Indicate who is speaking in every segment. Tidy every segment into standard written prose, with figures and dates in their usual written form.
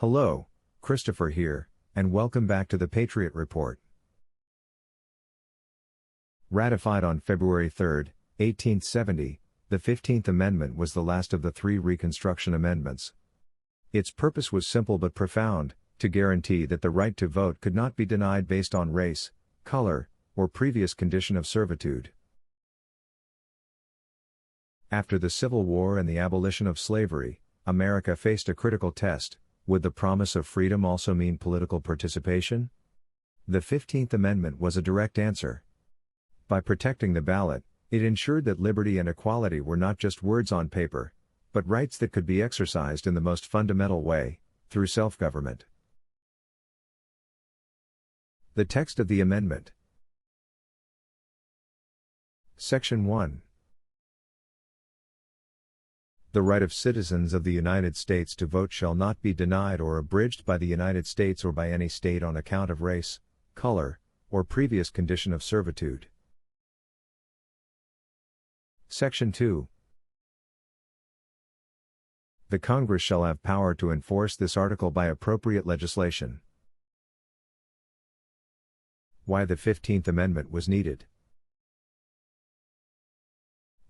Speaker 1: Hello, Christopher here, and welcome back to the Patriot Report. Ratified on February 3, 1870, the 15th Amendment was the last of the three Reconstruction amendments. Its purpose was simple but profound, to guarantee that the right to vote could not be denied based on race, color, or previous condition of servitude. After the Civil War and the abolition of slavery, America faced a critical test. Would the promise of freedom also mean political participation? The 15th Amendment was a direct answer. By protecting the ballot, it ensured that liberty and equality were not just words on paper, but rights that could be exercised in the most fundamental way, through self-government. The text of the amendment. Section 1. The right of citizens of the United States to vote shall not be denied or abridged by the United States or by any state on account of race, color, or previous condition of servitude. Section 2. The Congress shall have power to enforce this article by appropriate legislation. Why the 15th Amendment was needed.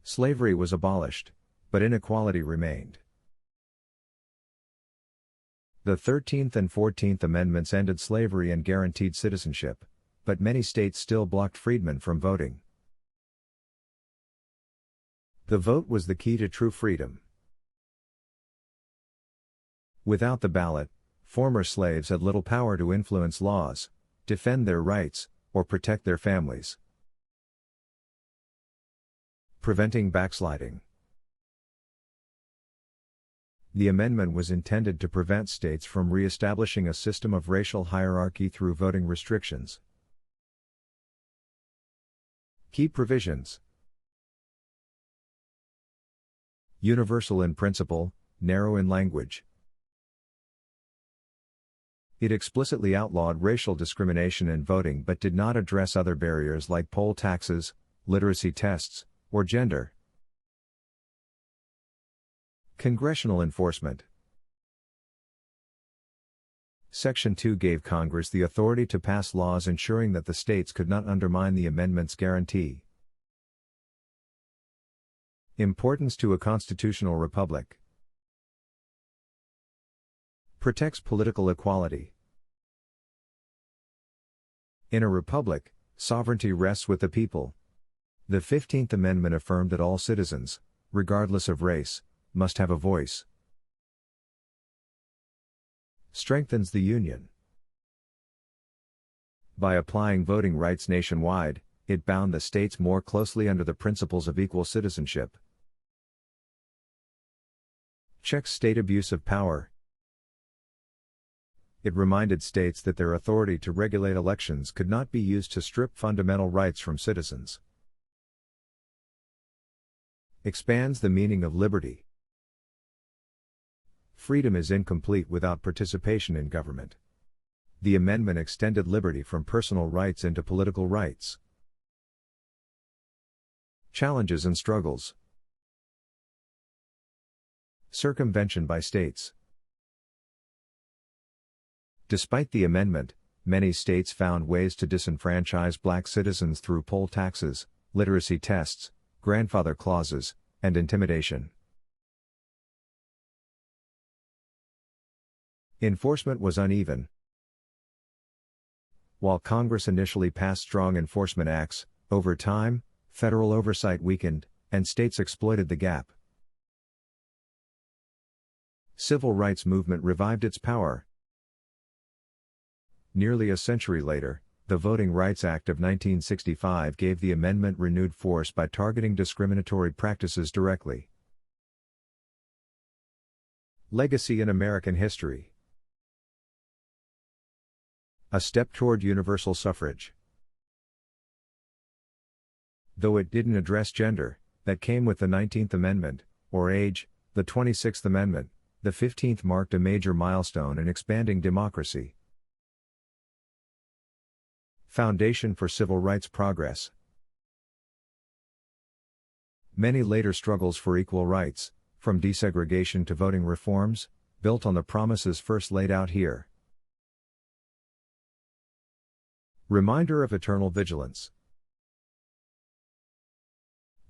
Speaker 1: Slavery was abolished, but inequality remained. The 13th and 14th Amendments ended slavery and guaranteed citizenship, but many states still blocked freedmen from voting. The vote was the key to true freedom. Without the ballot, former slaves had little power to influence laws, defend their rights, or protect their families. Preventing backsliding. The amendment was intended to prevent states from re-establishing a system of racial hierarchy through voting restrictions. Key provisions. Universal in principle, narrow in language. It explicitly outlawed racial discrimination in voting but did not address other barriers like poll taxes, literacy tests, or gender. Congressional enforcement. Section 2 gave Congress the authority to pass laws ensuring that the states could not undermine the amendment's guarantee. Importance to a constitutional republic. Protects political equality. In a republic, sovereignty rests with the people. The 15th Amendment affirmed that all citizens, regardless of race, must have a voice. Strengthens the Union. By applying voting rights nationwide, it bound the states more closely under the principles of equal citizenship. Checks state abuse of power. It reminded states that their authority to regulate elections could not be used to strip fundamental rights from citizens. Expands the meaning of liberty. Freedom is incomplete without participation in government. The amendment extended liberty from personal rights into political rights. Challenges and struggles. Circumvention by states. Despite the amendment, many states found ways to disenfranchise black citizens through poll taxes, literacy tests, grandfather clauses, and intimidation. Enforcement was uneven. While Congress initially passed strong enforcement acts, over time, federal oversight weakened, and states exploited the gap. Civil rights movement revived its power. Nearly a century later, the Voting Rights Act of 1965 gave the amendment renewed force by targeting discriminatory practices directly. Legacy in American history. A step toward universal suffrage. Though it didn't address gender, that came with the 19th Amendment, or age, the 26th Amendment, the 15th marked a major milestone in expanding democracy. Foundation for civil rights progress. Many later struggles for equal rights, from desegregation to voting reforms, built on the promises first laid out here. Reminder of eternal vigilance.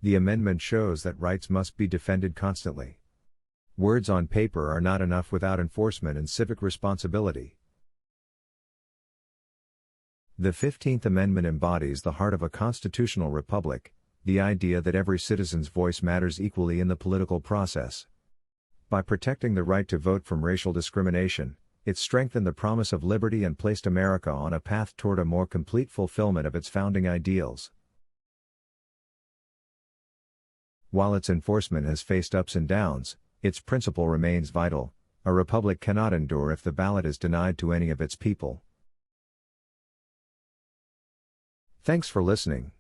Speaker 1: The amendment shows that rights must be defended constantly. Words on paper are not enough without enforcement and civic responsibility. The 15th Amendment embodies the heart of a constitutional republic, the idea that every citizen's voice matters equally in the political process. By protecting the right to vote from racial discrimination, it strengthened the promise of liberty and placed America on a path toward a more complete fulfillment of its founding ideals. While its enforcement has faced ups and downs, its principle remains vital: a republic cannot endure if the ballot is denied to any of its people. Thanks for listening.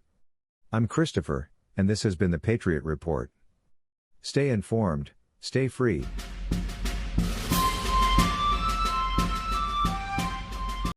Speaker 1: I'm Christopher, and this has been the Patriot Report. Stay informed, stay free.